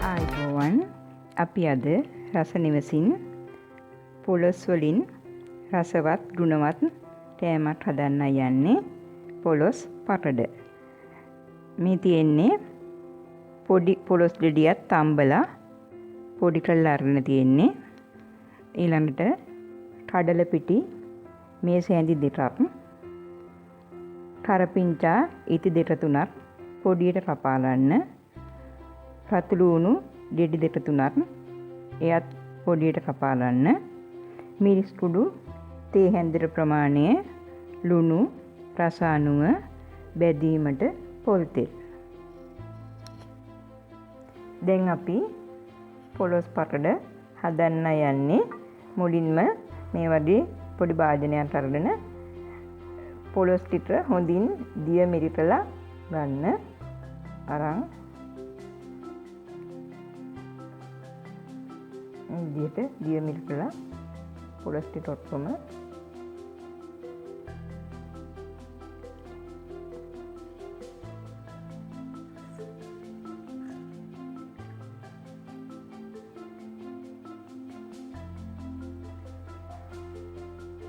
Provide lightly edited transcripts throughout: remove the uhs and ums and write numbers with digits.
ආයුබෝවන් අපි අද රස නිවසින් පොලොස් වලින් රසවත් ගුණවත් කෑමක් හදන්න යන්නේ පොලොස් pakade. මේ තියෙන්නේ පොඩි පොලොස් ගෙඩියක් තම්බලා පොඩි කරලා අරගෙන තියෙන්නේ. ඊළඟට කඩල පිටි මේ සෑඳි දෙකක්, කරපිංචා ඉති දෙක තුනක් පොඩියට කපා ගන්න, රතු ලුණු ගෙඩි දෙක තුනක් එයත් පොඩියට කපා ගන්න, මිරිස් කුඩු තේ හැන්දර ප්‍රමාණය, ලුණු රස අනුව බැදීමට පොල් තෙල්. දැන් අපි පොලොස් pakade හදන්න යන්නේ. මුලින්ම මේ වගේ පොඩි භාජනයක් අරගෙන පොලොස් ටික හොඳින් දිය මිරිකලා ගන්න. අරන් මේ විදිහට දිය මිරිකලා පොලොස් ටික ඔක්කොම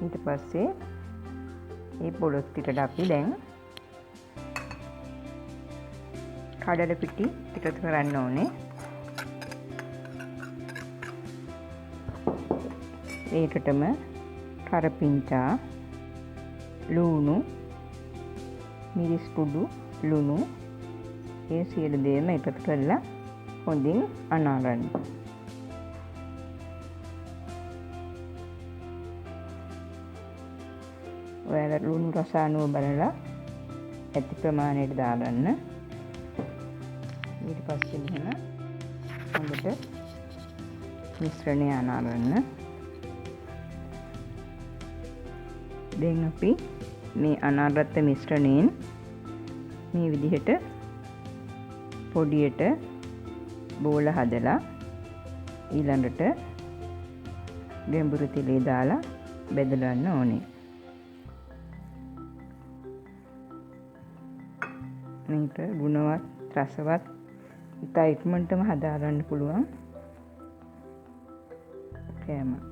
ඊට පස්සේ මේ පොලොස් ටිකට අපි දැන් කඩල පිටි ටික කරන්න ඕනේ. ඒකටම කරපිංචා, ලුණු, මිරිස් කුඩු, ලුණු ඒ සියලු දේම එකතු කරලා හොඳින් අනා ගන්න. ඔයාලා ලුණු රස අනුව බලලා ඇති ප්‍රමාණයට දාගන්න. ඊට පස්සේ මෙහෙම හොඳට මිශ්‍රණය අනාගන්න. දැන් අපි මේ අනාගත මිශ්‍රණයෙන් මේ විදිහට පොඩියට බෝල හදලා ඊළඟට ගැඹුරු තෙලේ දාලා බෙදලා ගන්න ඕනේ. මේක ගුණවත් රසවත් ඉතා ඉක්මනටම හදාගන්න පුළුවන් කෑමක්.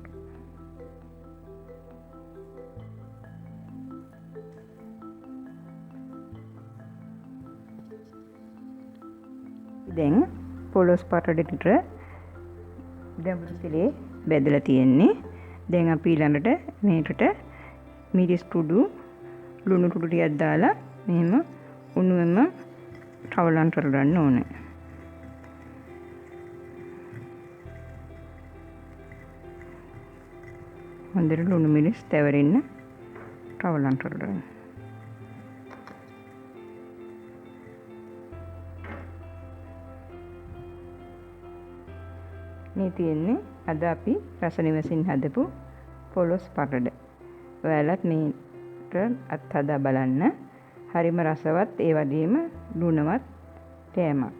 දැන් පොලොස් pakade ටික ගැඹුරු තෙලේ බෙදලා තියෙන්නේ. දැන් අපි ඊළඟට මේකට මිරිස් කුඩු, ලුණු කුඩු ටිකක් දාලා මෙහෙම උණුවෙන්ම කවලම් කරගන්න ඕනේ. හොඳට ලුණු මිරිස් තැවරෙන්න කවලම් කරගන්න. මේ තියෙන්නේ අද අපි රස නිවසින් හදපු පොලොස් pakade. ඔයාලත් මේක අත්හදා බලන්න. හරිම රසවත් ඒ වගේම ගුණවත් කෑමක්.